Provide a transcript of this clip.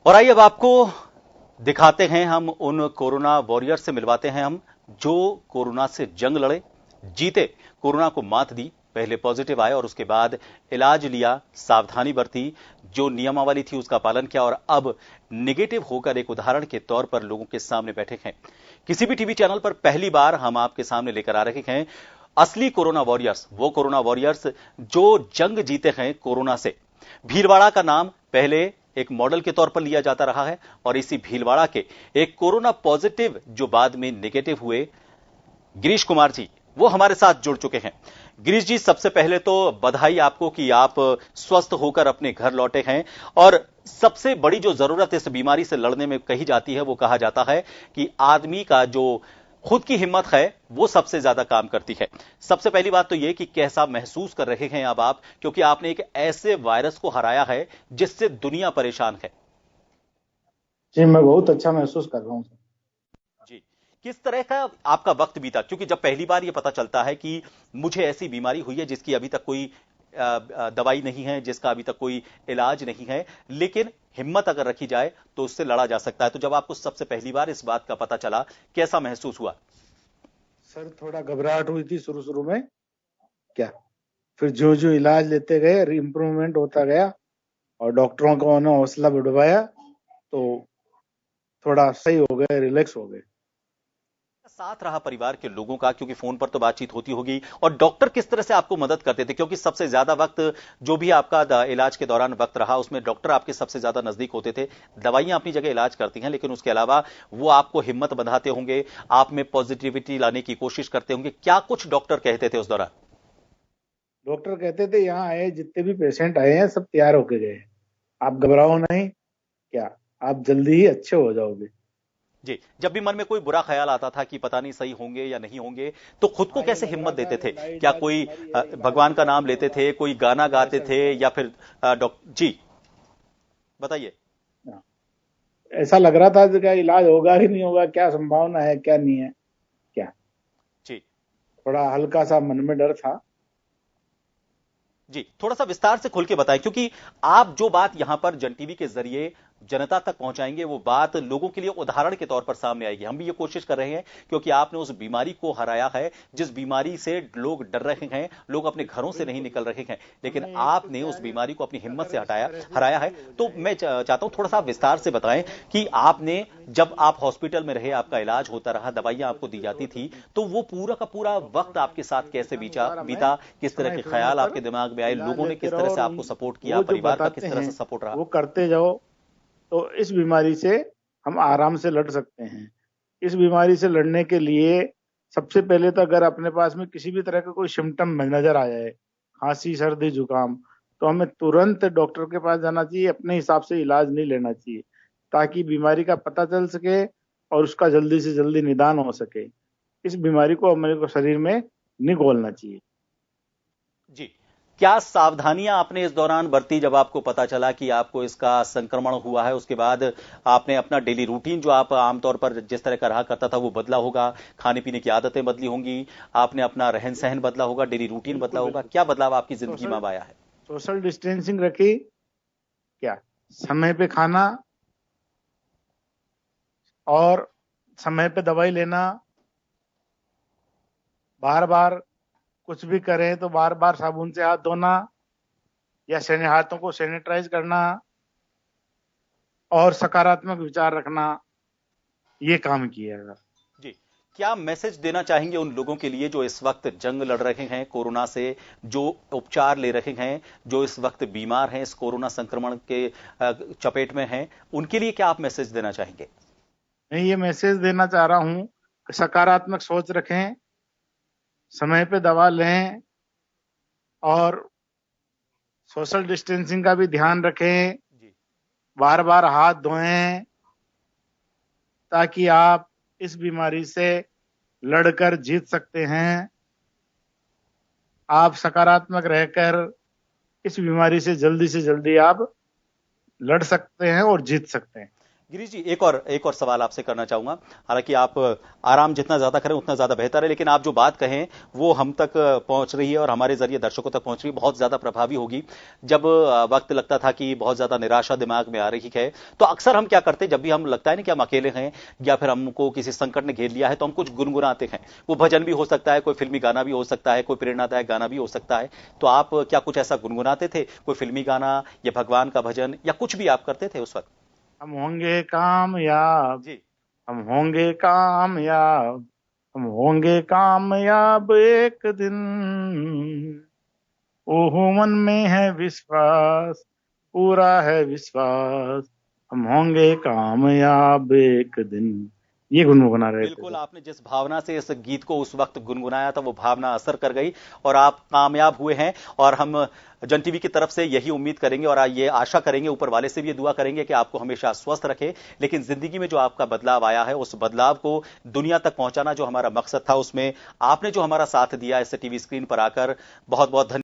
और आइए अब आपको दिखाते हैं, हम उन कोरोना वॉरियर से मिलवाते हैं हम जो कोरोना से जंग लड़े, जीते, कोरोना को मात दी, पहले पॉजिटिव आए और उसके बाद इलाज लिया, सावधानी बरती, जो नियमावली थी उसका पालन किया और अब निगेटिव होकर एक उदाहरण के तौर पर लोगों के सामने बैठे हैं। किसी भी टीवी चैनल पर पहली बार हम आपके सामने लेकर आ रहे हैं असली कोरोना वॉरियर्स, वो कोरोना वॉरियर्स जो जंग जीते हैं कोरोना से। भीलवाड़ा का नाम पहले एक मॉडल के तौर पर लिया जाता रहा है और इसी भीलवाड़ा के एक कोरोना पॉजिटिव जो बाद में नेगेटिव हुए, गिरीश कुमार जी, वो हमारे साथ जुड़ चुके हैं। गिरीश जी, सबसे पहले तो बधाई आपको कि आप स्वस्थ होकर अपने घर लौटे हैं। और सबसे बड़ी जो जरूरत इस बीमारी से लड़ने में कही जाती है, वो कहा जाता है कि आदमी का जो खुद की हिम्मत है वो सबसे ज्यादा काम करती है। सबसे पहली बात तो यह कि कैसा महसूस कर रहे हैं अब आप, क्योंकि आपने एक ऐसे वायरस को हराया है जिससे दुनिया परेशान है। जी, मैं बहुत अच्छा महसूस कर रहा हूँ सर। जी, किस तरह का आपका वक्त बीता, क्योंकि जब पहली बार यह पता चलता है कि मुझे ऐसी बीमारी हुई है जिसकी अभी तक कोई दवाई नहीं है, जिसका अभी तक कोई इलाज नहीं है, लेकिन हिम्मत अगर रखी जाए तो उससे लड़ा जा सकता है, तो जब आपको सबसे पहली बार इस बात का पता चला, कैसा महसूस हुआ? सर थोड़ा घबराहट हुई थी शुरू शुरू में, क्या फिर जो जो इलाज लेते गए इम्प्रूवमेंट होता गया और डॉक्टरों को उन्होंने हौसला बढ़वाया तो थोड़ा सही हो गए, रिलैक्स हो गए। साथ रहा परिवार के लोगों का, क्योंकि फोन पर तो बातचीत होती होगी, और डॉक्टर किस तरह से आपको मदद करते थे, क्योंकि सबसे ज्यादा वक्त जो भी आपका इलाज के दौरान वक्त रहा उसमें डॉक्टर आपके सबसे ज्यादा नजदीक होते थे। दवाइयां अपनी जगह इलाज करती हैं, लेकिन उसके अलावा वो आपको हिम्मत बंधाते होंगे, आप में पॉजिटिविटी लाने की कोशिश करते होंगे। क्या कुछ डॉक्टर कहते थे उस दौरान? डॉक्टर कहते थे यहाँ आए जितने भी पेशेंट आए हैं सब तैयार होके गए, आप घबराओ नहीं, क्या आप जल्दी ही अच्छे हो जाओगे। जी, जब भी मन में कोई बुरा ख्याल आता था कि पता नहीं सही होंगे या नहीं होंगे, तो खुद को हाँ, ये कैसे लग रहा हिम्मत था देते थे? लाइट क्या आज कोई हमारी है, इलाज भगवान नहीं का कर नाम लेते पाएगा, थे, कोई गाना सब गाते ऐसा थे, लग रहा या फिर डॉक्टर जी बताइए? था। हाँ, ऐसा लग रहा था कि क्या इलाज होगा ही नहीं होगा, क्या संभावना है क्या नहीं है, क्या जी थोड़ा हल्का सा मन में डर था। जी, थोड़ा सा विस्तार से खुल के बताएं, क्योंकि आप जो बात यहां पर जन टीवी के जरिए जनता तक पहुंचाएंगे वो बात लोगों के लिए उदाहरण के तौर पर सामने आएगी। हम भी ये कोशिश कर रहे हैं, क्योंकि आपने उस बीमारी को हराया है जिस बीमारी से लोग डर रहे हैं, लोग अपने घरों से नहीं बिल्कुल निकल रहे हैं, लेकिन हमने एक तो आपने क्या उस है, बीमारी को अपनी हिम्मत से अगर इस हटाया, तरह से हराया है। जल्दी हो तो मैं जाए चाहता हूं थोड़ा सा तो विस्तार से बताएं कि आपने, अपनी जब पूरी आप हॉस्पिटल में रहे, आपका इलाज होता रहा, दवाइयां आपको दी पॉजिटिव जाती ग्रोथ थी, होगी, तो वो पूरा का पूरा डॉक्टरों वक्त के आपके साथ कैसे निर्देशानुसार हमें बीता, किस तरह समय के समय ख्याल पर आपके दिमाग में आए, इलाज लोगों ने लेते किस रहो तरह से और आपको उन सपोर्ट किया, वो जो परिवार का बताते किस तरह हैं से सपोर्ट रहा? वो करते जाओ तो इस बीमारी से हम आराम से लड़ सकते हैं। इस बीमारी से लड़ने के लिए सबसे पहले तो अगर अपने पास में किसी भी तरह का कोई सिम्टम नजर आ जाए, खांसी सर्दी जुकाम, तो हमें तुरंत डॉक्टर के पास जाना चाहिए, अपने हिसाब से इलाज नहीं लेना चाहिए, ताकि बीमारी का पता चल सके और उसका जल्दी से जल्दी निदान हो सके। इस बीमारी को हमारे को शरीर में नहीं घोलना चाहिए। जी, क्या सावधानियां आपने इस दौरान बरती जब आपको पता चला कि आपको इसका संक्रमण हुआ है? उसके बाद आपने अपना डेली रूटीन जो आप आमतौर पर जिस तरह का रहा करता था वो बदला होगा, खाने पीने की आदतें बदली होंगी, आपने अपना रहन सहन बदला होगा, डेली रूटीन बदला बिल्कुल होगा, बिल्कुल क्या बदलाव आपकी जिंदगी में सोशल अब आया है? सोशल डिस्टेंसिंग रखी, क्या समय पे खाना और समय पे दवाई लेना, बार बार कुछ भी करें तो बार बार साबुन से हाथ धोना या हाथों को सैनिटाइज करना और सकारात्मक विचार रखना, ये काम किया। जी, क्या मैसेज देना चाहेंगे उन लोगों के लिए जो इस वक्त जंग लड़ रहे हैं कोरोना से, जो उपचार ले रहे हैं, जो इस वक्त बीमार हैं, इस कोरोना संक्रमण के चपेट में हैं, उनके लिए क्या आप मैसेज देना चाहेंगे? मैं ये मैसेज देना चाह रहा हूँ कि सकारात्मक सोच रखें, समय पे दवा लें और सोशल डिस्टेंसिंग का भी ध्यान रखें, जी बार बार हाथ धोएं, ताकि आप इस बीमारी से लड़कर जीत सकते हैं। आप सकारात्मक रहकर इस बीमारी से जल्दी आप लड़ सकते हैं और जीत सकते हैं। गिरीश जी, एक और सवाल आपसे करना चाहूंगा। हालांकि आप आराम जितना ज्यादा करें उतना ज्यादा बेहतर है, लेकिन आप जो बात कहें वो हम तक पहुंच रही है और हमारे जरिए दर्शकों तक पहुंच रही है, बहुत ज्यादा प्रभावी होगी। जब वक्त लगता था कि बहुत ज्यादा निराशा दिमाग में आ रही है, तो अक्सर हम क्या करते, जब भी हम लगता है ना कि हम अकेले हैं या फिर हमको किसी संकट ने घेर लिया है, तो हम कुछ गुनगुनाते हैं। वो भजन भी हो सकता है, कोई फिल्मी गाना भी हो सकता है, कोई प्रेरणादायक गाना भी हो सकता है। तो आप क्या कुछ ऐसा गुनगुनाते थे, कोई फिल्मी गाना या भगवान का भजन या कुछ भी आप करते थे उस वक्त? हम होंगे कामयाब, जी। हम होंगे कामयाब, हम होंगे कामयाब एक दिन। ओह मन में है विश्वास, पूरा है विश्वास, हम होंगे कामयाब एक दिन। ये गुनगुना रहे थे बिल्कुल, सर। आपने जिस भावना से इस गीत को उस वक्त गुनगुनाया था, वो भावना असर कर गई और आप कामयाब हुए हैं। और हम जन टीवी की तरफ से यही उम्मीद करेंगे और ये आशा करेंगे, ऊपर वाले से भी ये दुआ करेंगे कि आपको हमेशा स्वस्थ रखे। लेकिन जिंदगी में जो आपका बदलाव आया है, उस बदलाव को दुनिया तक पहुंचाना जो हमारा मकसद था, उसमें आपने जो हमारा साथ दिया इस टीवी स्क्रीन पर आकर, बहुत बहुत धन्यवाद।